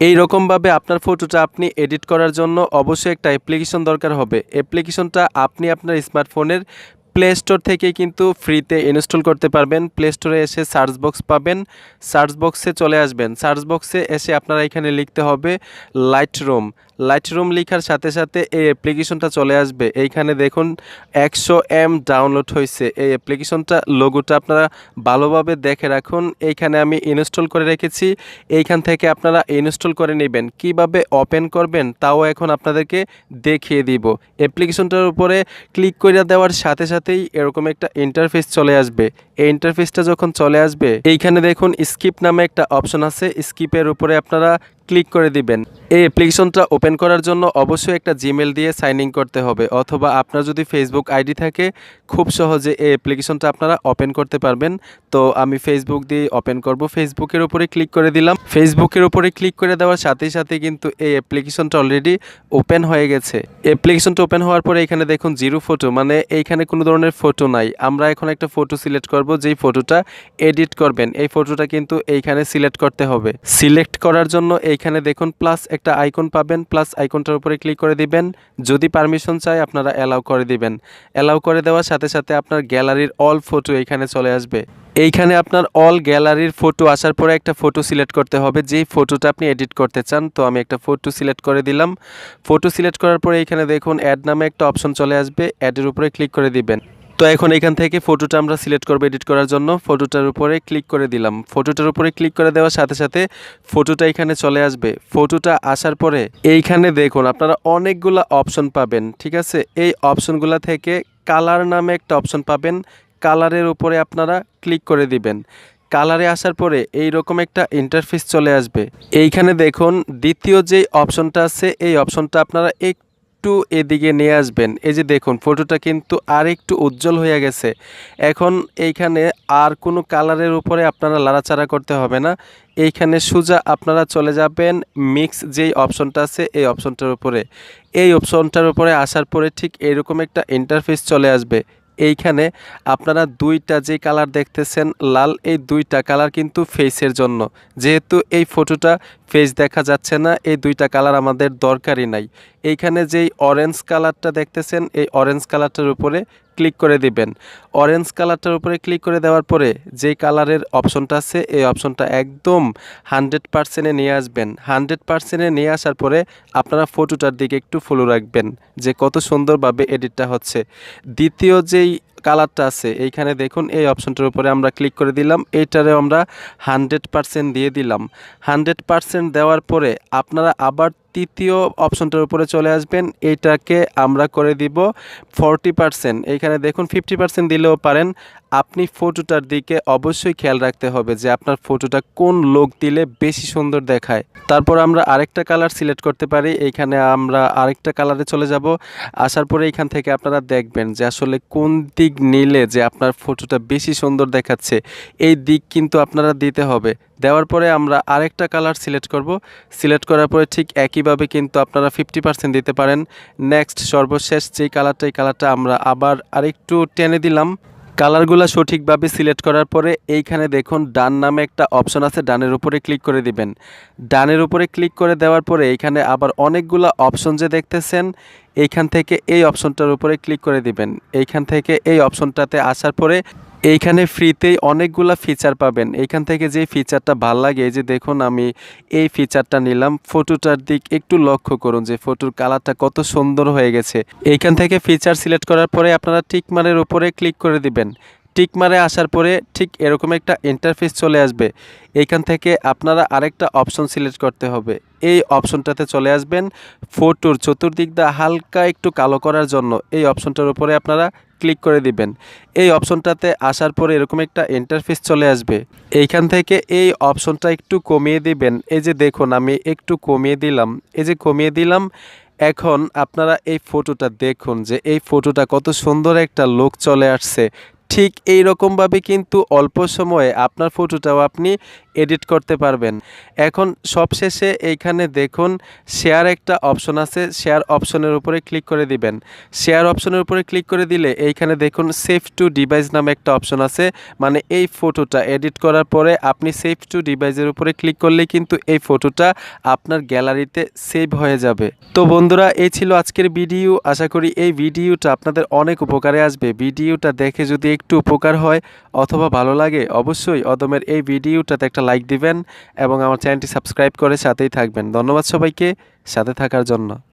এই রকমভাবে আপনার ফটোটা আপনি এডিট করার জন্য অবশ্যই একটা অ্যাপ্লিকেশন দরকার হবে। অ্যাপ্লিকেশনটা আপনি আপনার স্মার্টফোনের প্লে স্টোর থেকেই কিন্তু ফ্রিতে ইনস্টল করতে পারবেন। প্লে স্টোরে এসে সার্চ বক্স পাবেন, সার্চ বক্সে চলে আসবেন। সার্চ বক্সে এসে আপনারা এখানে লিখতে হবে লাইটরুম। লাইটরুম লেখার সাথে সাথে এই অ্যাপ্লিকেশনটা চলে আসবে। এইখানে দেখুন 100 MB ডাউনলোড হয়েছে। এই অ্যাপ্লিকেশনটা লোগোটা আপনারা ভালোভাবে দেখে রাখুন। এইখানে আমি ইনস্টল করে রেখেছি। এইখান থেকে আপনারা ইনস্টল করে নেবেন। কিভাবে ওপেন করবেন তাও এখন আপনাদেরকে দেখিয়ে দিব। অ্যাপ্লিকেশনটার উপরে ক্লিক করে দেওয়ার সাথে সাথেই এরকম একটা ইন্টারফেস চলে আসবে। এই ইন্টারফেসটা যখন চলে আসবে এইখানে দেখুন স্কিপ নামে একটা অপশন আছে। স্কিপের উপরে আপনারা ক্লিক করে দিবেন। এই অ্যাপ্লিকেশনটা ওপেন করার জন্য অবশ্যই একটা জিমেল দিয়ে সাইন ইন করতে হবে, অথবা আপনার যদি ফেসবুক আইডি থাকে খুব সহজে এই অ্যাপ্লিকেশনটা আপনারা ওপেন করতে পারবেন। তো আমি ফেসবুক দিয়ে ওপেন করব। ফেসবুকের উপরে ক্লিক করে দিলাম। ফেসবুকের উপরে ক্লিক করে দেওয়ার সাথে সাথে কিন্তু এই অ্যাপ্লিকেশনটা অলরেডি ওপেন হয়ে গেছে। অ্যাপ্লিকেশনটা ওপেন হওয়ার পরে এখানে দেখুন জিরো ফটো, মানে এইখানে কোনো ধরনের ফটো নাই। আমরা এখন একটা ফটো সিলেক্ট করব, যেই ফটোটা এডিট করবেন এই ফটোটা কিন্তু এইখানে সিলেক্ট করতে হবে। সিলেক্ট করার জন্য এইখানে দেখুন প্লাস একটা আইকন পাবেন, প্লাস আইকনটার উপরে ক্লিক করে দিবেন। যদি পারমিশন চাই আপনারা অ্যালাউ করে দিবেন। অ্যালাউ করে দেওয়ার সাথে সাথে আপনার গ্যালারির অল ফটো এইখানে চলে আসবে। এইখানে আপনার অল গ্যালারির ফটো আসার পরে একটা ফটো সিলেক্ট করতে হবে, যেই ফটোটা আপনি এডিট করতে চান। তো আমি একটা ফটো সিলেক্ট করে দিলাম। ফটো সিলেক্ট করার পরে এইখানে দেখুন অ্যাড নামে একটা অপশন চলে আসবে, অ্যাডের উপরে ক্লিক করে দিবেন। তো এখন এখান থেকে ফটোটা আমরা সিলেক্ট করব এডিট করার জন্য। ফটোটার উপরে ক্লিক করে দিলাম। ফটোটার উপরে ক্লিক করে দেওয়ার সাথে সাথে ফটোটা এখানে চলে আসবে। ফটোটা আসার পরে এইখানে দেখুন আপনারা অনেকগুলা অপশন পাবেন, ঠিক আছে। এই অপশনগুলা থেকে কালার নামে একটা অপশন পাবেন, কালারের উপরে আপনারা ক্লিক করে দিবেন। কালারে আসার পরে এই রকম একটা ইন্টারফেস চলে আসবে। এইখানে দেখুন দ্বিতীয় যেই অপশনটা আছে এই অপশনটা আপনারা একটু এদিকে নিয়ে আসবেন। এই যে দেখুন ফটোটা কিন্তু আর একটু উজ্জ্বল হয়ে গেছে। এখন এইখানে আর কোনো কালারের উপরে আপনারা লাড়াচাড়া করতে হবে না। এইখানে সোজা আপনারা চলে যাবেন মিক্স যেই অপশনটা আছে এই অপশনটার উপরে। এই অপশনটার উপরে আসার পরে ঠিক এরকম একটা ইন্টারফেস চলে আসবে। এইখানে আপনারা দুইটা যে কালার দেখতেছেন লাল, এই দুইটা কালার কিন্তু ফেসের জন্য। যেহেতু এই ফটোটা ফেস দেখা যাচ্ছে না, এই দুইটা কালার আমাদের দরকারই নাই। এইখানে যেই অরেঞ্জ কালারটা দেখতেছেন এই অরেঞ্জ কালারটার উপরে ক্লিক করে দিবেন। অরেঞ্জ কালারটার উপরে ক্লিক করে দেওয়ার পরে যেই কালারের অপশনটা আছে এই অপশনটা একদম 100%-এ নিয়ে আসবেন। 100%-এ নিয়ে আসার পরে আপনারা ফটোটার দিকে একটু ফলো রাখবেন যে কত সুন্দরভাবে এডিটটা হচ্ছে। দ্বিতীয় যেই কালারটা আছে এইখানে দেখুন এই অপশনটার উপরে আমরা ক্লিক করে দিলাম। এইটারে আমরা 100% দিয়ে দিলাম। 100% দেওয়ার পরে আপনারা আবার তৃতীয় অপশনটার উপরে চলে আসবেন। এইটাকে আমরা করে দিব 40%। এইখানে দেখুন 50% দিলেও পারেন। আপনি ফটোটার দিকে অবশ্যই খেয়াল রাখতে হবে যে আপনার ফটোটা কোন লোক দিলে বেশি সুন্দর দেখায়। তারপর আমরা আরেকটা কালার সিলেক্ট করতে পারি। এইখানে আমরা আরেকটা কালারে চলে যাব। আসার পরে এইখান থেকে আপনারা দেখবেন যে আসলে কোন দিক নিলে যে আপনার ফটোটা বেশি সুন্দর দেখাচ্ছে, এই দিক কিন্তু আপনারা দিতে হবে। দেওয়ার পরে আমরা আরেকটা কালার সিলেক্ট করব। সিলেক্ট করার পরে ঠিক একইভাবে কিন্তু আপনারা 50% দিতে পারেন। নেক্সট সর্বশেষ যেই কালারটা এই কালারটা আমরা আবার আরেকটু টেনে দিলাম। কালারগুলো সঠিকভাবে সিলেক্ট করার পরে এইখানে দেখুন ডান নামে একটা অপশন আছে, ডানের উপরে ক্লিক করে দিবেন। ডানের উপরে ক্লিক করে দেওয়ার পরে এইখানে আবার অনেকগুলো অপশন যে দেখতেছেন এইখান থেকে এই অপশনটার উপরে ক্লিক করে দিবেন। এইখান থেকে এই অপশনটাতে আসার পরে এইখানে ফ্রিতেই অনেকগুলা ফিচার পাবেন। এইখান থেকে যে ফিচারটা ভাল লাগে এই যে দেখুন আমি এই ফিচারটা নিলাম। ফটোটার দিক একটু লক্ষ্য করুন যে ফটোর কালারটা কত সুন্দর হয়ে গেছে। এইখান থেকে ফিচার সিলেক্ট করার পরে আপনারা টিকমারের উপরে ক্লিক করে দিবেন। টিকমারে আসার পরে ঠিক এরকম একটা ইন্টারফেস চলে আসবে। এইখান থেকে আপনারা আরেকটা অপশন সিলেক্ট করতে হবে। এই অপশনটাতে চলে আসবেন। ফটোর চতুর্দিক দিয়ে হালকা একটু কালো করার জন্য এই অপশনটার উপরে আপনারা ক্লিক করে দিবেন। এই অপশনটাতে আসার পরে এরকম একটা ইন্টারফেস চলে আসবে। এইখান থেকে এই অপশনটা একটু কমিয়ে দিবেন। এই যে দেখুন আমি একটু কমিয়ে দিলাম, এই যে কমিয়ে দিলাম। এখন আপনারা এই ফটোটা দেখুন যে এই ফটোটা কত সুন্দর একটা লুক চলে আসছে। ঠিক এই রকমভাবে কিন্তু অল্প সময়ে আপনার ফটোটাও আপনি এডিট করতে পারবেন। এখন সবশেষে এইখানে দেখুন শেয়ার একটা অপশন আছে, শেয়ার অপশনের উপরে ক্লিক করে দিবেন। শেয়ার অপশনের উপরে ক্লিক করে দিলে এইখানে দেখুন সেভ টু ডিভাইস নামে একটা অপশন আছে, মানে এই ফটোটা এডিট করার পরে আপনি সেভ টু ডিভাইসের উপরে ক্লিক করলেই কিন্তু এই ফটোটা আপনার গ্যালারিতে সেভ হয়ে যাবে। তো বন্ধুরা, এই ছিল আজকের ভিডিও। আশা করি এই ভিডিওটা আপনাদের অনেক উপকারে আসবে। ভিডিওটা দেখে যদি একটু উপকার হয় অথবা ভালো লাগে, অবশ্যই অদমের এই ভিডিওটাতে একটা লাইক দিবেন এবং আমার চ্যানেলটি সাবস্ক্রাইব করে সাথেই থাকবেন। ধন্যবাদ সবাইকে সাথে থাকার জন্য।